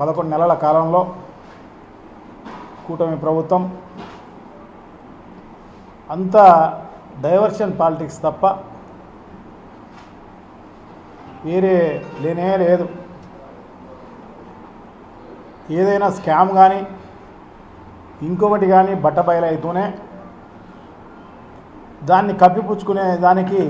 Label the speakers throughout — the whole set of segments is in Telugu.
Speaker 1: 11 నెలల కాలంలో కూటమి ప్రభుత్వం అంతా డైవర్షన్ పాలిటిక్స్ తప్ప వేరే లేనే లేదు. ఏదైనా స్కామ్ కానీ ఇంకొకటి కానీ బట్టబయలవుతూనే దాన్ని కప్పిపుచ్చుకునే దానికి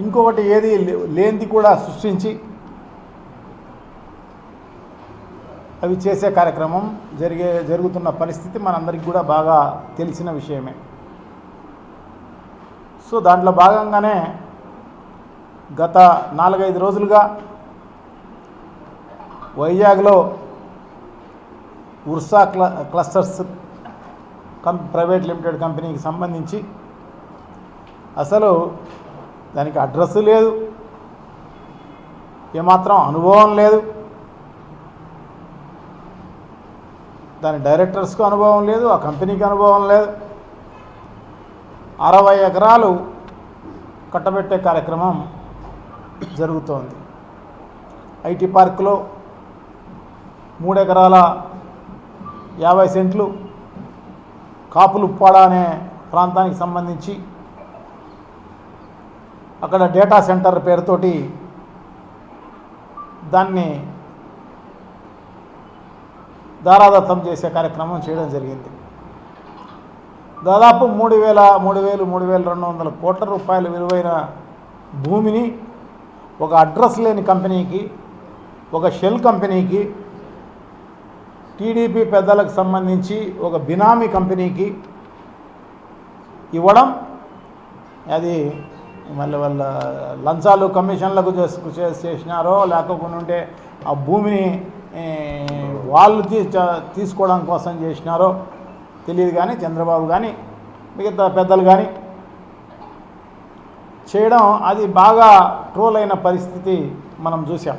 Speaker 1: ఇంకొకటి ఏది లేనిది కూడా సృష్టించి అవి చేసే కార్యక్రమం జరుగుతున్న పరిస్థితి మనందరికీ కూడా బాగా తెలిసిన విషయమే. సో దాంట్లో భాగంగానే గత 4-5 రోజులుగా వైజాగ్లో ఉర్సా క్లస్టర్స్ ప్రైవేట్ లిమిటెడ్ కంపెనీకి సంబంధించి అసలు దానికి అడ్రస్ లేదు, ఏమాత్రం అనుభవం లేదు, దాని డైరెక్టర్స్కు అనుభవం లేదు, ఆ కంపెనీకి అనుభవం లేదు. 60 ఎకరాలు కట్టబెట్టే కార్యక్రమం జరుగుతోంది. ఐటీ పార్కులో 3 ఎకరాల 50 సెంట్లు కాపులుప్పాడ అనే ప్రాంతానికి సంబంధించి అక్కడ డేటా సెంటర్ పేరుతోటి దాన్ని దారాదత్తం చేసే కార్యక్రమం చేయడం జరిగింది. దాదాపు 3,200 కోట్ల రూపాయల విలువైన భూమిని ఒక అడ్రస్ లేని కంపెనీకి, ఒక షెల్ కంపెనీకి, టీడీపీ పెద్దలకు సంబంధించి ఒక బినామీ కంపెనీకి ఇవ్వడం, అది మళ్ళీ వాళ్ళ లంచాలు కమిషన్లకు చేసినారో లేకపోతే ఆ భూమిని వాళ్ళు తీసుకోవడం కోసం చేసినారో తెలియదు. కానీ చంద్రబాబు కానీ మిగతా పెద్దలు కానీ చేయడం అది బాగా ట్రోల్ అయిన పరిస్థితి మనం చూసాం.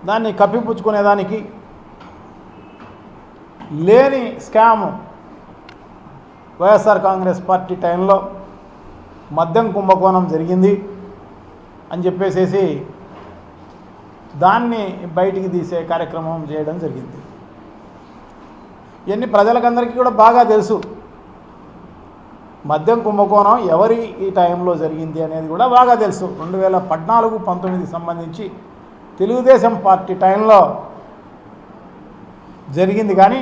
Speaker 1: దాన్ని కప్పిపుచ్చుకునేదానికి లేని స్కామ్ వైఎస్ఆర్ కాంగ్రెస్ పార్టీ టైంలో మద్యం కుంభకోణం జరిగింది అని చెప్పేసి దాన్ని బయటికి తీసే కార్యక్రమం చేయడం జరిగింది. ఇవన్నీ ప్రజలకందరికీ కూడా బాగా తెలుసు. మద్యం కుంభకోణం ఎవరి ఈ టైంలో జరిగింది అనేది కూడా బాగా తెలుసు. 2014-19 సంబంధించి తెలుగుదేశం పార్టీ టైంలో జరిగింది. కానీ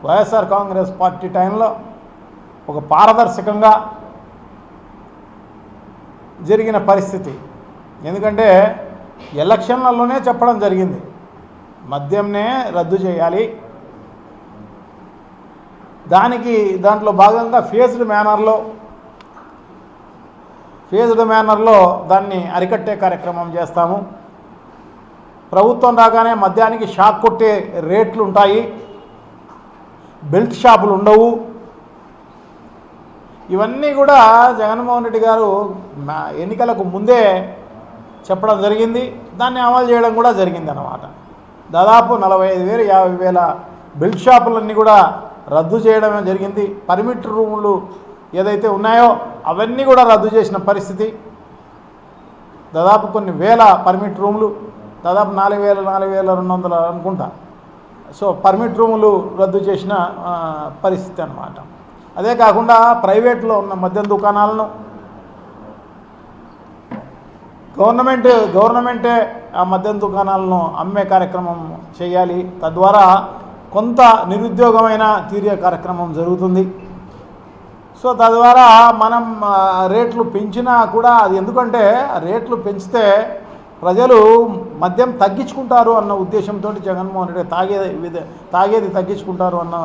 Speaker 1: వైఎస్ఆర్ కాంగ్రెస్ పార్టీ టైంలో ఒక పారదర్శకంగా జరిగిన పరిస్థితి. ఎందుకంటే ఎలక్షన్లలోనే చెప్పడం జరిగింది, మద్యంనే రద్దు చేయాలి. దాంట్లో భాగంగా ఫేజ్డ్ మేనర్లో దాన్ని అరికట్టే కార్యక్రమం చేస్తాము. ప్రభుత్వం రాగానే మద్యానికి షాక్ కొట్టే రేట్లు ఉంటాయి, బెల్ట్ షాపులు ఉండవు. ఇవన్నీ కూడా జగన్మోహన్ రెడ్డి గారు ఎన్నికలకు ముందే చెప్పడం జరిగింది. దాన్ని అమలు చేయడం కూడా జరిగింది అన్నమాట. దాదాపు 45,000-50,000 బెల్ట్ షాపులన్నీ కూడా రద్దు చేయడమే జరిగింది. పర్మిట్ రూములు ఏదైతే ఉన్నాయో అవన్నీ కూడా రద్దు చేసిన పరిస్థితి. దాదాపు కొన్ని వేల పర్మిట్ రూములు, దాదాపు 4,200 అనుకుంటా. సో పర్మిట్ రూములు రద్దు చేసిన పరిస్థితి అన్నమాట. అదే కాకుండా ప్రైవేట్లో ఉన్న మద్యం దుకాణాలను గవర్నమెంటే ఆ మద్యం దుకాణాలను అమ్మే కార్యక్రమం చేయాలి. తద్వారా కొంత నిరుద్యోగమైన తీరే కార్యక్రమం జరుగుతుంది. సో తద్వారా మనం రేట్లు పెంచినా కూడా అది, ఎందుకంటే రేట్లు పెంచితే ప్రజలు మద్యం తగ్గించుకుంటారు అన్న ఉద్దేశంతో జగన్మోహన్ రెడ్డి తాగేది తగ్గించుకుంటారు అన్న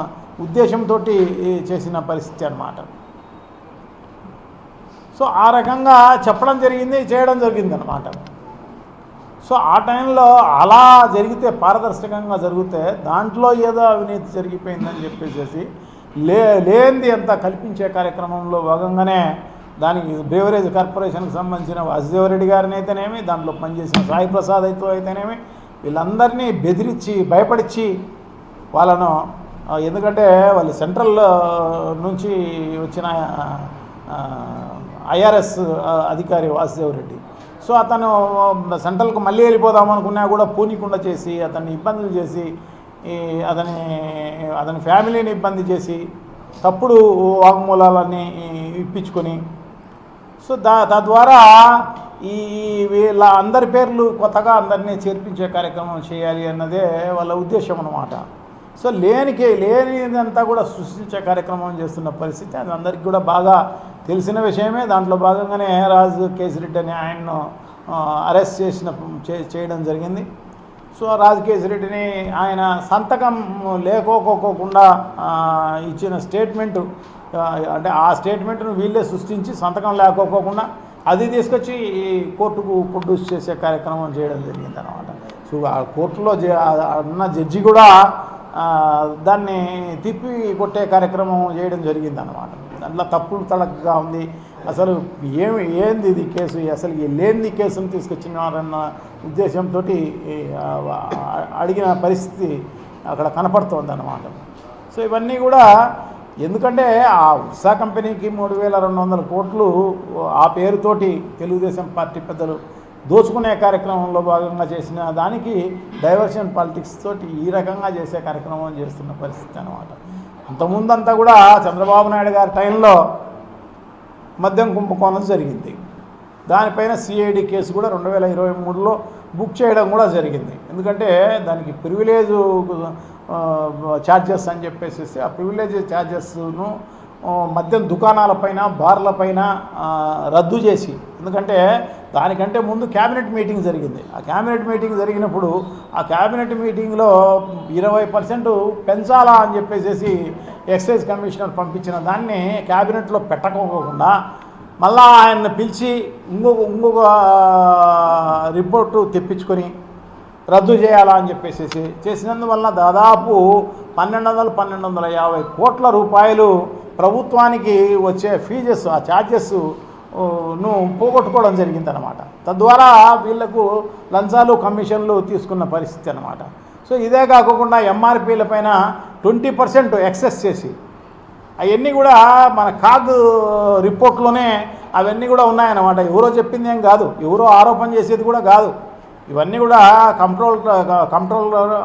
Speaker 1: ఉద్దేశంతో చేసిన పరిస్థితి అన్నమాట. సో ఆ రకంగా చెప్పడం జరిగింది, చేయడం జరిగింది అన్నమాట. సో ఆ టైంలో అలా జరిగితే, పారదర్శకంగా జరిగితే దాంట్లో ఏదో అవినీతి జరిగిపోయిందని చెప్పేసి లేనిది అంతా కల్పించే కార్యక్రమంలో భాగంగానే దానికి బేవరేజ్ కార్పొరేషన్కి సంబంధించిన వాసుదేవరెడ్డి గారిని అయితేనేమి, దాంట్లో పనిచేసిన సాయి ప్రసాద్ అయితేనేమి, వీళ్ళందరినీ బెదిరించి భయపడిచి వాళ్ళను, ఎందుకంటే వాళ్ళు సెంట్రల్ నుంచి వచ్చిన ఐఆర్ఎస్ అధికారి వాసుదేవరెడ్డి. సో అతను సెంట్రల్కు మళ్ళీ వెళ్ళిపోదాం అనుకున్నా కూడా పూనికుండా చేసి అతన్ని ఇబ్బందులు చేసి అతని ఫ్యామిలీని ఇబ్బంది చేసి తప్పుడు వాంగ్మూలాలన్నీ ఇప్పించుకొని సో తద్వారా ఈ వీళ్ళ అందరి పేర్లు కొత్తగా అందరినీ చేర్పించే కార్యక్రమం చేయాలి అన్నదే వాళ్ళ ఉద్దేశం అన్నమాట. సో లేనిదంతా కూడా సృష్టించే కార్యక్రమం చేస్తున్న పరిస్థితి అది అందరికీ కూడా బాగా తెలిసిన విషయమే. దాంట్లో భాగంగానే రాజు కేసిరెడ్డి అని ఆయన్ను అరెస్ట్ చేయడం జరిగింది. సో రాజు కేసిరెడ్డిని ఆయన సంతకం లేకోకుండా ఇచ్చిన స్టేట్మెంటు అంటే ఆ స్టేట్మెంట్ను వీళ్ళే సృష్టించి సంతకం లేకపోకుండా అది తీసుకొచ్చి కోర్టుకు ప్రొడ్యూస్ చేసే కార్యక్రమం చేయడం జరిగింది అన్నమాట. సో ఆ కోర్టులో ఉన్న జడ్జి కూడా దాన్ని తిప్పి కొట్టే కార్యక్రమం చేయడం జరిగింది అన్నమాట. దాంట్లో తప్పులు తడకగా ఉంది. అసలు ఏంది ఇది కేసు, అసలు లేనిది కేసును తీసుకొచ్చినారన్న ఉద్దేశంతో అడిగిన పరిస్థితి అక్కడ కనపడుతోంది అన్నమాట. సో ఇవన్నీ కూడా ఎందుకంటే ఆ ఉషా కంపెనీకి 3,200 కోట్లు ఆ పేరుతోటి తెలుగుదేశం పార్టీ పెద్దలు దోచుకునే కార్యక్రమంలో భాగంగా చేసిన దానికి డైవర్షన్ పాలిటిక్స్ తోటి ఈ రకంగా చేసే కార్యక్రమం చేస్తున్న పరిస్థితి అన్నమాట. అంతకుముందంతా కూడా చంద్రబాబు నాయుడు గారి టైంలో మద్యం కుంభకోణం జరిగింది. దానిపైన సిఐడి కేసు కూడా 2023లో బుక్ చేయడం కూడా జరిగింది. ఎందుకంటే దానికి ప్రివిలేజ్ ఛార్జెస్ అని చెప్పేసి ఆ ప్రివిలేజ్ ఛార్జెస్ను మద్యం దుకాణాలపైన బార్లపైన రద్దు చేసి, ఎందుకంటే దానికంటే ముందు క్యాబినెట్ మీటింగ్ జరిగింది. ఆ క్యాబినెట్ మీటింగ్ జరిగినప్పుడు ఆ క్యాబినెట్ మీటింగ్లో 20% పెంచాలా అని చెప్పేసి ఎక్సైజ్ కమిషనర్ పంపించిన దాన్ని క్యాబినెట్లో పెట్టకపోకుండా మళ్ళా ఆయన్ని పిలిచి ఇంకొక రిపోర్టు తెప్పించుకొని రద్దు చేయాలా అని చెప్పేసి చేసినందువల్ల దాదాపు 1,250 కోట్ల రూపాయలు ప్రభుత్వానికి వచ్చే ఫీజెస్ ఆ ఛార్జెస్ను పోగొట్టుకోవడం జరిగిందనమాట. తద్వారా వీళ్లకు లంచాలు కమిషన్లు తీసుకున్న పరిస్థితి అనమాట. సో ఇదే కాకుండా ఎంఆర్పీల పైన 20% ఎక్సెస్ చేసి అవన్నీ కూడా మన కాగ్ రిపోర్ట్లోనే అవన్నీ కూడా ఉన్నాయన్నమాట. ఎవరో చెప్పింది ఏం కాదు, ఎవరో ఆరోపణ చేసేది కూడా కాదు. ఇవన్నీ కూడా కంట్రోలర్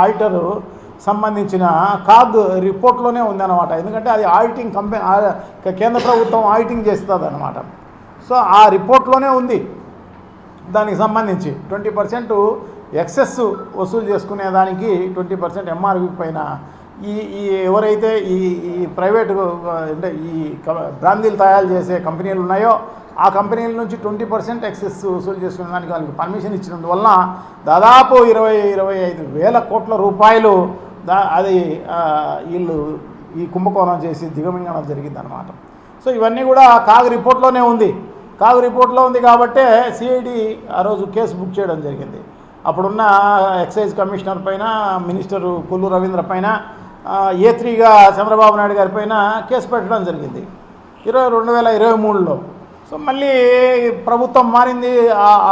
Speaker 1: ఆడిటర్ సంబంధించిన కాగ్ రిపోర్ట్లోనే ఉందన్నమాట. ఎందుకంటే అది ఆడిటింగ్ కేంద్ర ప్రభుత్వం ఆడిటింగ్ చేస్తుంది అన్నమాట. సో ఆ రిపోర్ట్లోనే ఉంది. దానికి సంబంధించి 20% ఎక్సెస్ వసూలు చేసుకునే దానికి 20% ఎంఆర్పి పైన ఈ ఎవరైతే ఈ ప్రైవేటు అంటే ఈ బ్రాందీలు తయారు చేసే కంపెనీలు ఉన్నాయో ఆ కంపెనీల నుంచి 20% ఎక్సెస్ వసూలు చేసుకునే దానికి వాళ్ళకి పర్మిషన్ ఇచ్చినందువల్ల దాదాపు 25 వేల కోట్ల రూపాయలు అది వీళ్ళు ఈ కుంభకోణం చేసి దిగమింగడం జరిగిందనమాట. సో ఇవన్నీ కూడా కాగ్ రిపోర్ట్లోనే ఉంది. కాగ్ రిపోర్ట్లో ఉంది కాబట్టే సిఐడి ఆ రోజు కేసు బుక్ చేయడం జరిగింది. అప్పుడున్న ఎక్సైజ్ కమిషనర్ పైన, మినిస్టర్ కొల్లు రవీంద్ర పైన, A3గా చంద్రబాబు నాయుడు గారి పైన కేసు పెట్టడం జరిగింది 2023లో. సో మళ్ళీ ప్రభుత్వం మారింది.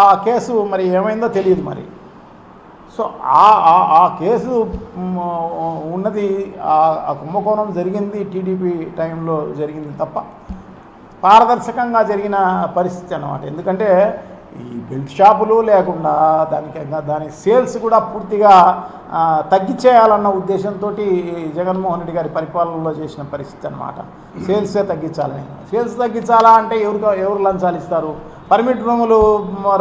Speaker 1: ఆ కేసు మరి ఏమైందో తెలియదు మరి. సో ఆ కేసు ఉన్నది ఆ కుంభకోణం జరిగింది టీడీపీ టైంలో జరిగింది తప్ప పారదర్శకంగా జరిగిన పరిస్థితి అన్నమాట. ఎందుకంటే ఈ బెల్ట్ షాపులు లేకుండా దాని సేల్స్ కూడా పూర్తిగా తగ్గించేయాలన్న ఉద్దేశంతో జగన్మోహన్ రెడ్డి గారి పరిపాలనలో చేసిన పరిస్థితి అన్నమాట. సేల్సే తగ్గించాలని. సేల్స్ తగ్గించాలా అంటే ఎవరు లంచాలు ఇస్తారు? పర్మిట్ రూములు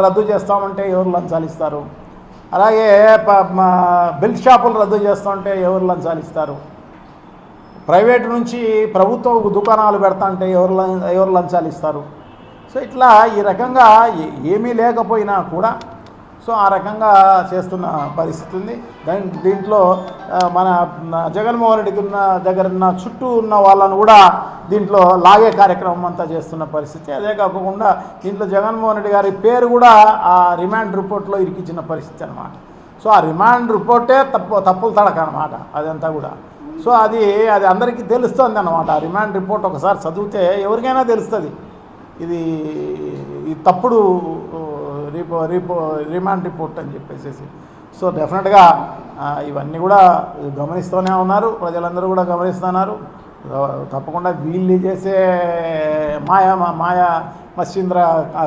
Speaker 1: రద్దు చేస్తామంటే ఎవరు లంచాలు ఇస్తారు? అలాగే బెల్ట్ షాపులు రద్దు చేస్తామంటే ఎవరు లంచాలు ఇస్తారు? ప్రైవేటు నుంచి ప్రభుత్వ దుకాణాలు పెడతా అంటే ఎవరు లంచాలు ఇస్తారు? సో ఇట్లా ఈ రకంగా ఏమీ లేకపోయినా కూడా సో ఆ రకంగా చేస్తున్న పరిస్థితి ఉంది. దీంట్లో మన జగన్మోహన్ రెడ్డికి దగ్గర ఉన్న చుట్టూ ఉన్న వాళ్ళను కూడా దీంట్లో లాగే కార్యక్రమం అంతా చేస్తున్న పరిస్థితి. అదే కాకుండా దీంట్లో జగన్మోహన్ రెడ్డి గారి పేరు కూడా ఆ రిమాండ్ రిపోర్ట్లో ఇరికించిన పరిస్థితి అన్నమాట. సో ఆ రిమాండ్ రిపోర్టే తప్పులు తడక అనమాట అదంతా కూడా. సో అది అందరికీ తెలుస్తుంది అన్నమాట. ఆ రిమాండ్ రిపోర్ట్ ఒకసారి చదివితే ఎవరికైనా తెలుస్తుంది ఇది తప్పుడు రిమాండ్ రిపోర్ట్ అని చెప్పేసి. సో డెఫినెట్గా ఇవన్నీ కూడా గమనిస్తూనే ఉన్నారు, ప్రజలందరూ కూడా గమనిస్తున్నారు. తప్పకుండా వీళ్ళు చేసే మాయా మత్స్యేంద్ర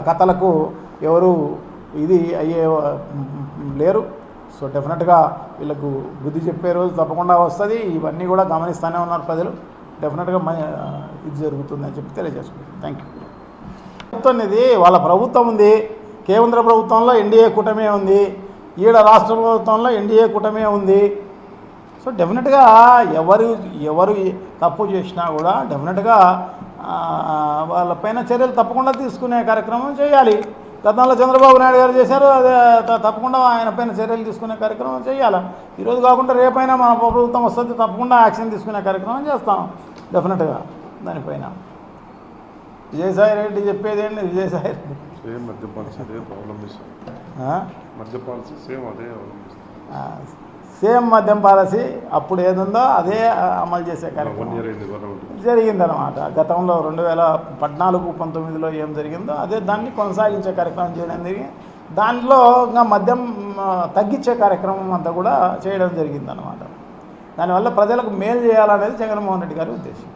Speaker 1: కథలకు ఎవరు ఇది అయ్యే లేరు. సో డెఫినెట్గా వీళ్ళకు బుద్ధి చెప్పే రోజు తప్పకుండా వస్తుంది. ఇవన్నీ కూడా గమనిస్తూనే ఉన్నారు ప్రజలు. డెఫినెట్గా ఇది జరుగుతుందని చెప్పి తెలియజేసుకుంటాం. Thank you. ప్రభుత్వం ఇది వాళ్ళ ప్రభుత్వం ఉంది. కేంద్ర ప్రభుత్వంలో ఎన్డీఏ కూటమే ఉంది, ఈడ రాష్ట్ర ప్రభుత్వంలో ఎన్డీఏ కూటమే ఉంది. సో డెఫినెట్గా ఎవరు తప్పు చేసినా కూడా డెఫినెట్గా వాళ్ళపైన చర్యలు తప్పకుండా తీసుకునే కార్యక్రమం చేయాలి. గతంలో చంద్రబాబు నాయుడు గారు చేశారు, అదే తప్పకుండా ఆయన పైన చర్యలు తీసుకునే కార్యక్రమం చేయాలి. ఈరోజు కాకుండా రేపైనా మన ప్రభుత్వం వస్తుంది, తప్పకుండా యాక్షన్ తీసుకునే కార్యక్రమం చేస్తాం డెఫినెట్గా దానిపైన. విజయసాయి రెడ్డి చెప్పేది ఏంటి? విజయసాయి రెడ్డి సేమ్ మద్యం పాలసీ అప్పుడు ఏదుందో అదే అమలు చేసే కార్యక్రమం జరిగిందనమాట. గతంలో 2014-19లో ఏం జరిగిందో అదే దాన్ని కొనసాగించే కార్యక్రమం చేయడం జరిగింది. దాంట్లో ఇంకా మద్యం తగ్గించే కార్యక్రమం అంతా కూడా చేయడం జరిగిందనమాట. దానివల్ల ప్రజలకు మేలు చేయాలనేది జగన్మోహన్ రెడ్డి గారి ఉద్దేశం.